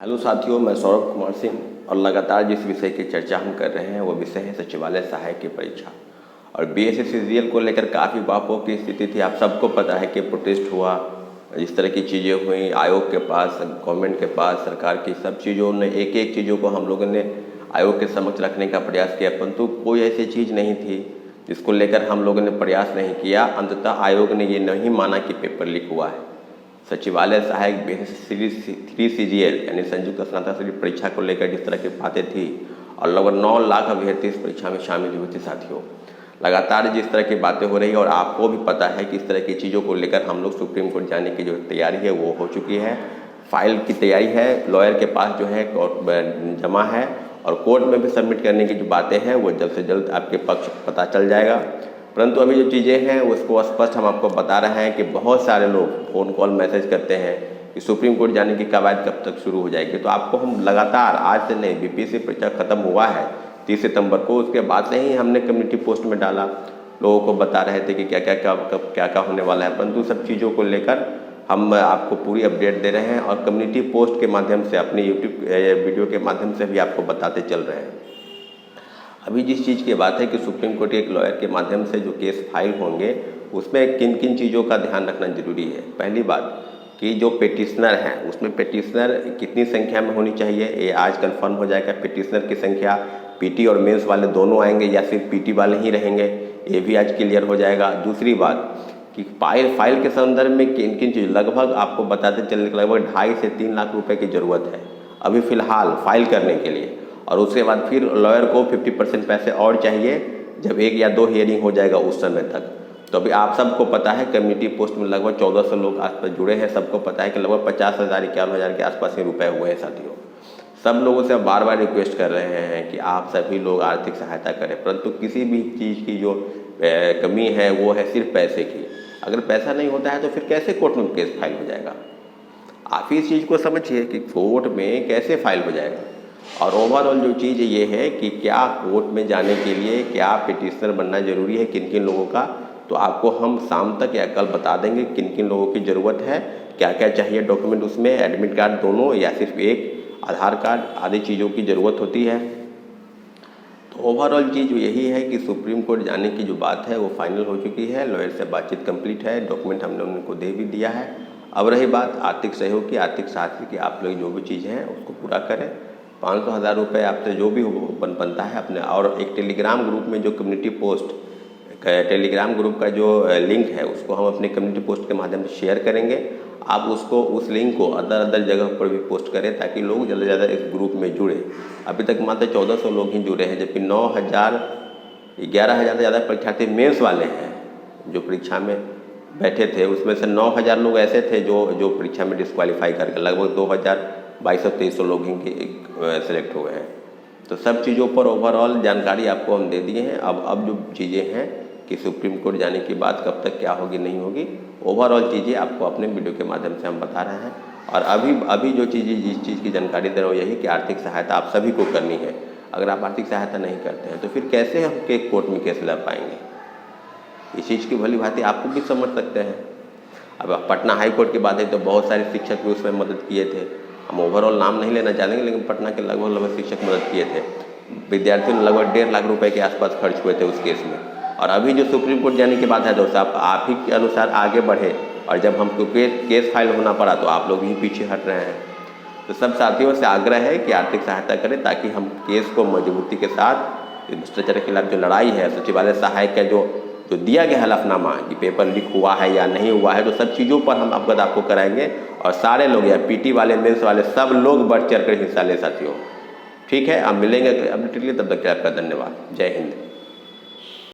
Hello साथियों, मैं सौरभ कुमार सिंह और लगातार जिस विषय की चर्चा हम कर रहे हैं वो विषय है सचिवालय सहायक की परीक्षा। और बीएससी सीजीएल को लेकर काफ़ी वापों की स्थिति थी। आप सबको पता है कि प्रोटेस्ट हुआ, इस तरह की चीज़ें हुई, आयोग के पास, गवर्नमेंट के पास, सरकार की सब चीज़ों ने एक एक चीज़ों को हम लोगों ने आयोग के समक्ष रखने का प्रयास किया, परंतु कोई ऐसी चीज़ नहीं थी जिसको लेकर हम लोगों ने प्रयास नहीं किया। अंततः आयोग ने ये नहीं माना कि पेपर लीक हुआ है। सचिवालय सहायक बीएससी 3 सीजीएल यानी संयुक्त स्नातक परीक्षा को लेकर जिस तरह की बातें थी और लगभग 9 लाख अभ्यर्थी इस परीक्षा में शामिल हुए थे। साथियों, लगातार जिस तरह की बातें हो रही है और आपको भी पता है कि इस तरह की चीज़ों को लेकर हम लोग सुप्रीम कोर्ट जाने की जो तैयारी है वो हो चुकी है। फाइल की तैयारी है, लॉयर के पास जो है जमा है और कोर्ट में भी सबमिट करने की जो बातें हैं वो जल्द से जल्द आपके पक्ष पता चल जाएगा। परंतु अभी जो चीज़ें हैं उसको स्पष्ट हम आपको बता रहे हैं कि बहुत सारे लोग फ़ोन कॉल मैसेज करते हैं कि सुप्रीम कोर्ट जाने की कवायद कब तक शुरू हो जाएगी। तो आपको हम लगातार, आज से नहीं, बीपीएससी परीक्षा खत्म हुआ है 30 सितंबर को, उसके बाद से ही हमने कम्युनिटी पोस्ट में डाला, लोगों को बता रहे थे कि क्या क्या होने वाला है। परंतु सब चीज़ों को लेकर हम आपको पूरी अपडेट दे रहे हैं और कम्युनिटी पोस्ट के माध्यम से, अपने यूट्यूब वीडियो के माध्यम से भी आपको बताते चल रहे हैं। अभी जिस चीज़ की बात है कि सुप्रीम कोर्ट एक लॉयर के माध्यम से जो केस फाइल होंगे उसमें किन किन चीज़ों का ध्यान रखना जरूरी है। पहली बात कि जो पेटिशनर हैं उसमें पेटिशनर कितनी संख्या में होनी चाहिए, ये आज कंफर्म हो जाएगा। पेटिशनर की संख्या पीटी और मेंस वाले दोनों आएंगे या सिर्फ पीटी वाले ही रहेंगे, ये भी आज क्लियर हो जाएगा। दूसरी बात कि फाइल के संदर्भ में किन किन चीज़, लगभग आपको बताते चलने के लगभग 2.5 से 3 लाख रुपए की ज़रूरत है अभी फ़िलहाल फाइल करने के लिए। और उसके बाद फिर लॉयर को 50% पैसे और चाहिए जब 1 या 2 हियरिंग हो जाएगा उस समय तक। तो अभी आप सबको पता है कम्युनिटी पोस्ट में लगभग 1400 लोग आसपास जुड़े हैं। सबको पता है कि लगभग 50,000 51,000 के आसपास ही रुपए हुए हैं। साथियों, सब लोगों से बार बार रिक्वेस्ट कर रहे हैं कि आप सभी लोग आर्थिक सहायता करें, परंतु किसी भी चीज़ की जो कमी है वो है सिर्फ पैसे की। अगर पैसा नहीं होता है तो फिर कैसे कोर्ट में केस फाइल हो जाएगा? आप इस चीज़ को समझिए कि कोर्ट में कैसे फाइल हो जाएगा। और ओवरऑल जो चीज़ ये है कि क्या कोर्ट में जाने के लिए क्या पिटिशनर बनना ज़रूरी है, किन किन लोगों का, तो आपको हम शाम तक या कल बता देंगे किन किन लोगों की ज़रूरत है, क्या क्या चाहिए डॉक्यूमेंट उसमें, एडमिट कार्ड दोनों या सिर्फ एक, आधार कार्ड आदि चीज़ों की ज़रूरत होती है। तो ओवरऑल चीज़ यही है कि सुप्रीम कोर्ट जाने की जो बात है वो फाइनल हो चुकी है। लॉयर से बातचीत कंप्लीट है, डॉक्यूमेंट हमने उनको दे भी दिया है। अब रही बात आर्थिक सहयोग की, आर्थिक सहायता की, आप लोग जो भी चीज़ें हैं उसको पूरा करें। 500,000 रुपये आपसे जो भी बनता है अपने, और एक टेलीग्राम ग्रुप में जो कम्युनिटी पोस्ट, टेलीग्राम ग्रुप का जो लिंक है उसको हम अपने कम्युनिटी पोस्ट के माध्यम से शेयर करेंगे। आप उसको, उस लिंक को अदर जगह पर भी पोस्ट करें ताकि लोग ज़्यादा से ज़्यादा इस ग्रुप में जुड़े। अभी तक मात्र 1400 लोग ही जुड़े हैं, जबकि 11,000 से ज़्यादा परीक्षार्थी मेंस वाले हैं जो परीक्षा में बैठे थे। उसमें से 9,000 लोग ऐसे थे जो परीक्षा में डिस्क्वालीफाई करके लगभग 2,223 लोग ही सेलेक्ट हुए हैं। तो सब चीज़ों पर ओवरऑल जानकारी आपको हम दे दिए हैं। अब जो चीज़ें हैं कि सुप्रीम कोर्ट जाने की बात कब तक क्या होगी नहीं होगी, ओवरऑल चीज़ें आपको अपने वीडियो के माध्यम से हम बता रहे हैं। और अभी जो चीज़ें, जिस चीज़ की जानकारी दे रहा हूँ यही कि आर्थिक सहायता आप सभी को करनी है। अगर आप आर्थिक सहायता नहीं करते हैं तो फिर कैसे हम कोर्ट में केस लड़ पाएंगे? इस चीज़ की भली भांति आपको भी समझ सकते हैं। अब पटना हाई कोर्ट की बात है तो बहुत सारे शिक्षक भी उसमें मदद किए थे। हम ओवरऑल नाम नहीं लेना चाहेंगे, लेकिन पटना के लगभग शिक्षक मदद किए थे। विद्यार्थियों ने लगभग 1.5 लाख रुपए के आसपास खर्च हुए थे उस केस में। और अभी जो सुप्रीम कोर्ट जाने की बात है दोस्त, आप ही के अनुसार आगे बढ़े, और जब हमको केस फाइल होना पड़ा तो आप लोग ही पीछे हट रहे हैं। तो सब साथियों से आग्रह है कि आर्थिक सहायता करें ताकि हम केस को मजबूती के साथ, भ्रष्टाचार के खिलाफ जो लड़ाई है, सचिवालय सहायक का जो दिया गया हलफनामा कि पेपर लीक हुआ है या नहीं हुआ है, तो सब चीज़ों पर हम अवगत आपको कराएंगे। और सारे लोग, या पीटी वाले, मेंस वाले, सब लोग बढ़ चढ़ कर हिस्सा ले। साथियों ठीक है, अब मिलेंगे अपडेट के लिए, तब तक के आपका धन्यवाद। जय हिंद।